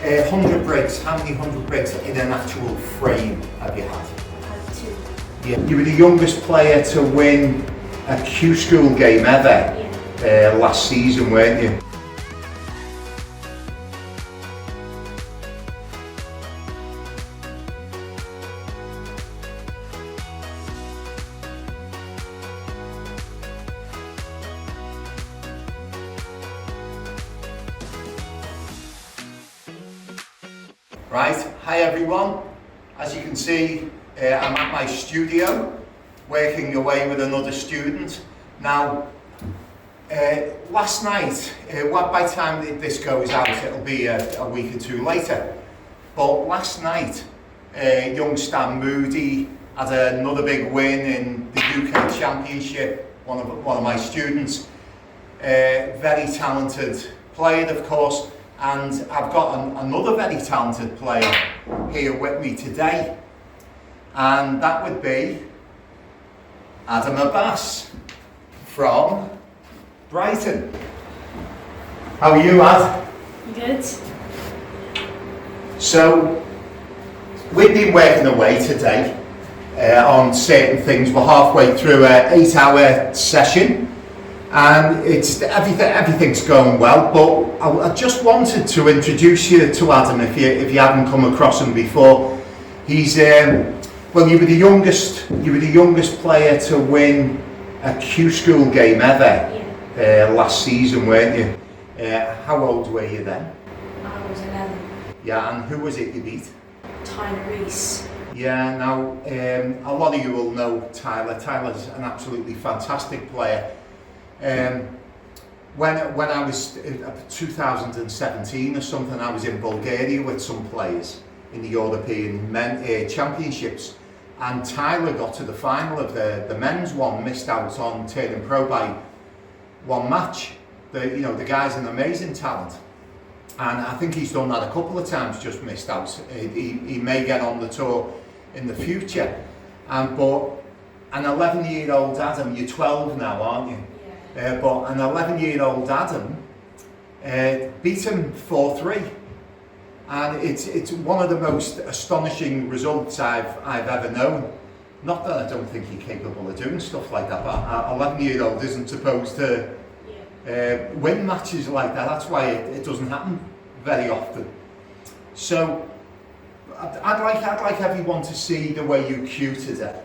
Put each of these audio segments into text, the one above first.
100 breaks. How many 100 breaks in an actual frame have you had? I had 2. Yeah. You were the youngest player to win a qschool game ever last season, weren't you? Right, hi everyone. As you can see, I'm at my studio, working away with another student. Now, last night, by the time this goes out, it'll be a week or 2 later. But last night, young Stan Moody had another big win in the UK Championship, one of my students. Very talented player, of course. And I've got another very talented player here with me today, and that would be Adam Abbas from Brighton. How are you, Ad? Good. So, we've been working away today on certain things. We're halfway through an 8-hour session. And everything's going well, but I just wanted to introduce you to Adam if you hadn't come across him before. He's well, you were the youngest player to win a qschool game ever last season, weren't you? How old were you then? I was 11. Yeah, and who was it you beat? Tyler Reese. Yeah, now a lot of you will know Tyler. Tyler's an absolutely fantastic player. When I was 2017 or something, I was in Bulgaria with some players in the European Championships, and Tyler got to the final of the men's one, missed out on turning pro by 1 match. The guy's an amazing talent, and I think he's done that a couple of times, just missed out. He may get on the tour in the future, but an 11-year-old Adam, you're 12 now, aren't you? But an 11-year-old Adam beat him 4-3, and it's one of the most astonishing results I've ever known. Not that I don't think you're capable of doing stuff like that, but an 11-year-old isn't supposed to win matches like that. That's why it doesn't happen very often. So I'd like everyone to see the way you cue today.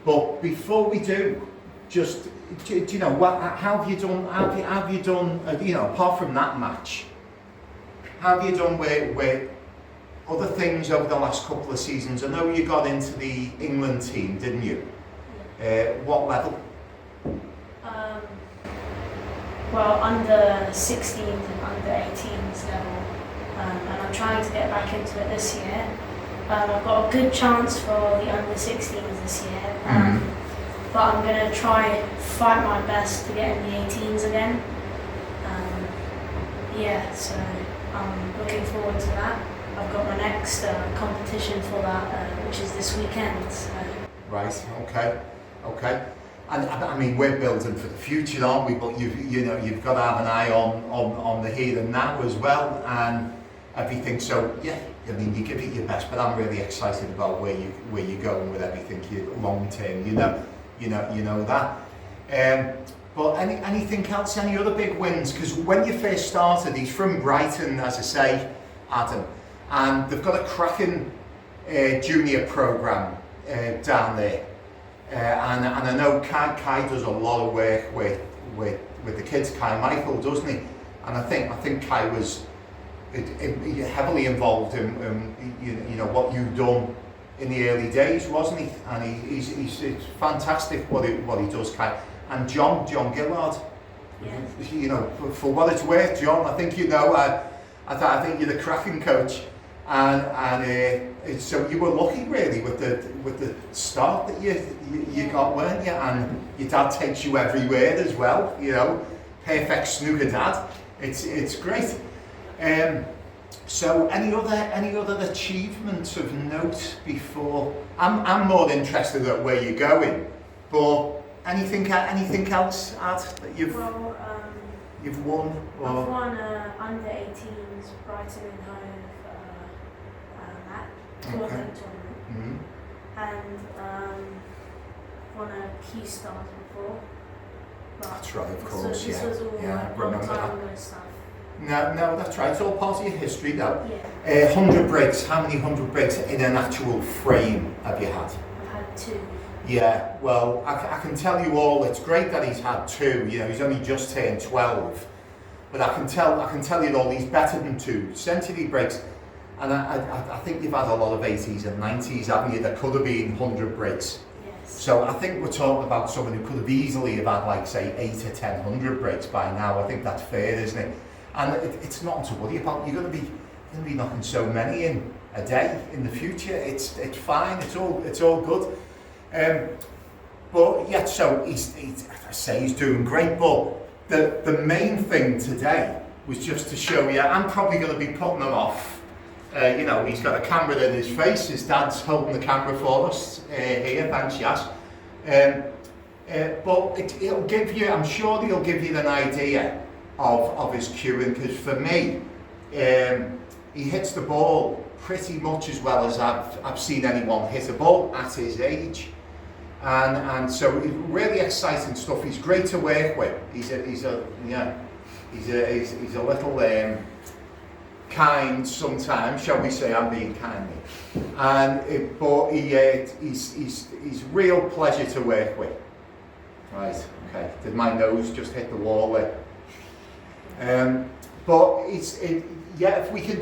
But before we do, just, do you know, how have you done, apart from that match, how have you done with other things over the last couple of seasons? I know you got into the England team, didn't you? What level? Well, under 16s and under 18s level, and I'm trying to get back into it this year. I've got a good chance for the under 16s this year. But I'm going to try fight my best to get in the 18s again. So I'm looking forward to that. I've got my next competition for that, which is this weekend. So. Right. Okay. And I mean, we're building for the future, aren't we? But you've got to have an eye on the here and now as well, and everything. So yeah, I mean, you give it your best. But I'm really excited about where you're going with everything. Long term, you know that. But anything else, any other big wins? Because when you first started, he's from Brighton, as I say, Adam, and they've got a cracking junior programme down there. And I know Kai does a lot of work with the kids, Kai Michael, doesn't he? And I think Kai was heavily involved in what you've done in the early days, wasn't he? And he's fantastic what he does, Kai. And John Gillard, for what it's worth, John, I think I think you're the cracking coach, and so you were lucky really with the start that you got, weren't you? And your dad takes you everywhere as well, perfect snooker dad. It's great. So any other achievements of note before? I'm more interested at where you're going, but anything else, Ad, that you've? Well, you've won? I've Or? won under 18s Brighton and Hove tournament, Mm-hmm. and won a Q Stars before. But That's right, of course, this was all yeah, a long remember time that. ago stuff. No, that's right. It's all part of your history, though. Yeah. 100 breaks. How many 100 breaks in an actual frame have you had? I've had 2. Yeah. Well, I can tell you all. It's great that he's had 2. You know, he's only just turned 12, but I can tell you all. He's better than 2 century breaks, and I think you've had a lot of 80s and 90s, haven't you? There could have been 100 breaks. Yes. So I think we're talking about someone who could have easily have had, like, say, 8 or 10 100 breaks by now. I think that's fair, isn't it? And it's nothing to worry about. You're going to be knocking so many in a day in the future. It's fine. It's all good. But yeah, so he's doing great. But the main thing today was just to show you. I'm probably going to be putting him off. You know, he's got a camera in his face. His dad's holding the camera for us here. Thanks, Yas. But it'll give you. I'm sure he'll give you an idea of his cueing, because for me, he hits the ball pretty much as well as I've seen anyone hit a ball at his age, and so really exciting stuff. He's great to work with. He's a little kind sometimes, shall we say? I'm being kind, but he's real pleasure to work with. Right, okay. Did my nose just hit the wall there? But if we can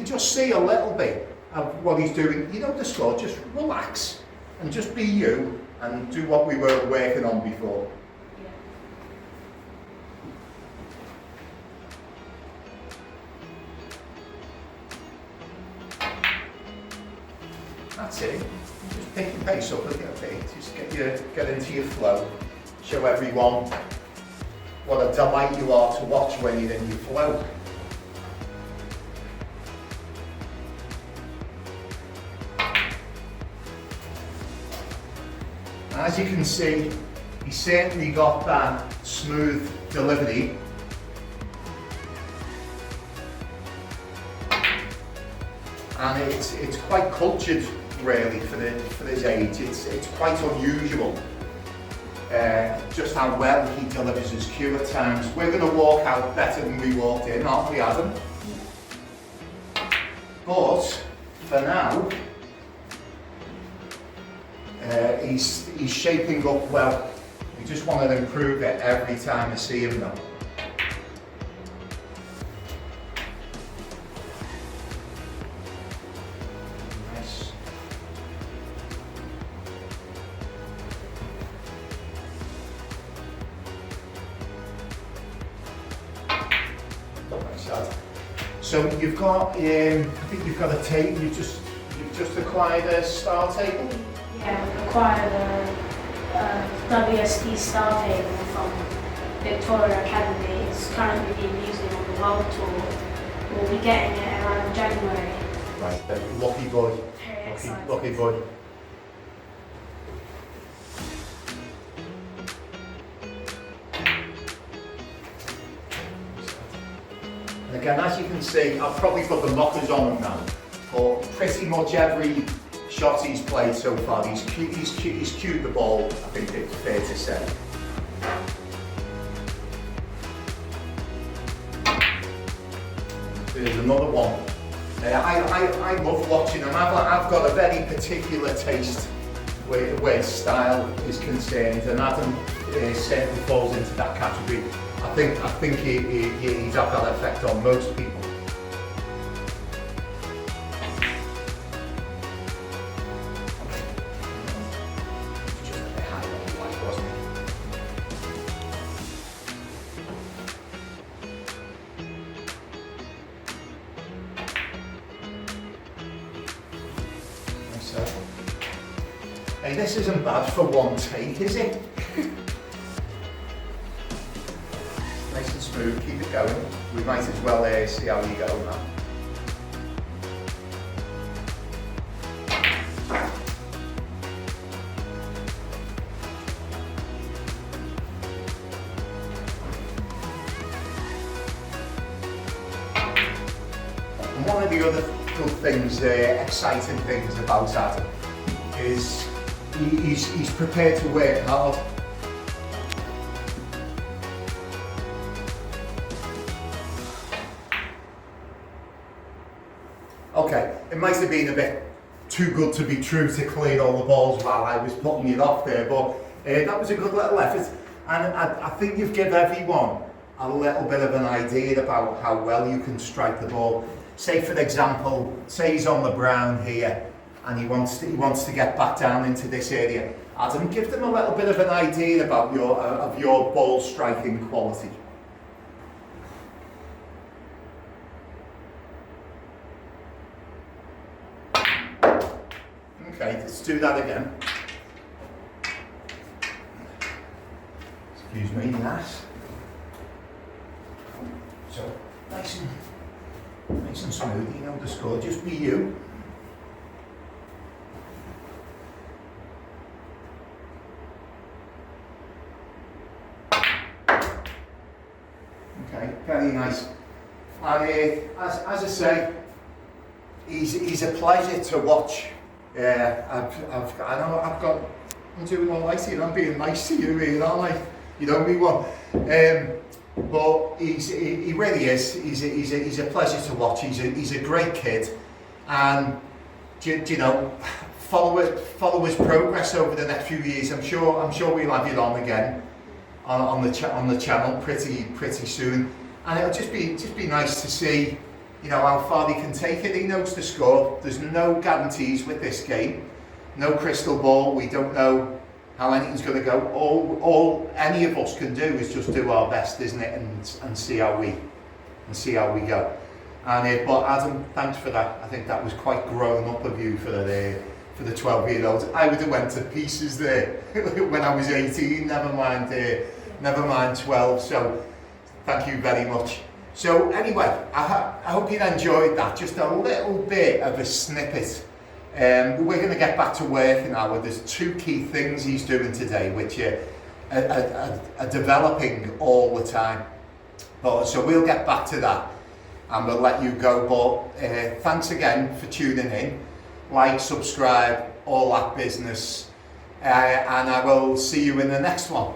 just see a little bit of what he's doing, you know, the score, just relax and just be you and do what we were working on before. That's it. Just pick your pace up a little bit. Just get into your flow. Show everyone what a delight you are to watch when you're in your flow. As you can see, he certainly got that smooth delivery. And it's quite cultured, really, for his age. It's quite unusual. Just how well he delivers his cue at times. We're going to walk out better than we walked in, aren't we, Adam? But for now, he's shaping up well. We just want to improve it every time I see him now. Nice. So you've got, I think you've got a table. You've just acquired a star table. Yeah, we acquired a WSD star table from Victoria Academy. It's currently being used on the World Tour. We'll be getting it around January. Right, lucky boy. Very excited. Lucky boy. And again, as you can see, I've probably put the knockers on him now. But pretty much every shot he's played so far, he's cued the ball, I think it's fair to say. There's another one. I love watching him. I've got a very particular taste where style is concerned, and Adam certainly falls into that category. I think he's had that effect on most people. Just a bit high on the light, wasn't it? So, hey, this isn't bad for one take, is it? Nice and smooth, keep it going. We might as well see how you go now. one of the other good things, exciting things about Adam is he's prepared to work hard. Okay, it might have been a bit too good to be true to clear all the balls while I was putting it off there, but that was a good little effort, and I think you've given everyone a little bit of an idea about how well you can strike the ball. Say for example, say he's on the brown here and he wants to get back down into this area. Adam, give them a little bit of an idea about your ball striking quality. Okay, let's do that again. Excuse me, nice. So, nice and smooth, you know the score, just be you. Okay, very nice. And as I say, he's a pleasure to watch. I'm doing all right here, I'm being nice to you here, aren't I? You know me one. But he really is. He's a pleasure to watch. He's a great kid, and you know, follow his progress over the next few years. I'm sure we'll have you on again on the channel pretty soon, and it'll just be nice to see, you know, how far he can take it. He knows the score. There's no guarantees with this game, no crystal ball. We don't know how anything's going to go. All any of us can do is just do our best, isn't it, and see how we go. And but Adam, thanks for that. I think that was quite grown up of you for the 12-year-olds. I would have went to pieces there when I was 18. Never mind 12. So thank you very much. So anyway, I hope you enjoyed that. Just a little bit of a snippet. We're going to get back to work now. There's two key things he's doing today, which are developing all the time. So we'll get back to that, and we'll let you go. But thanks again for tuning in. Like, subscribe, all that business, and I will see you in the next one.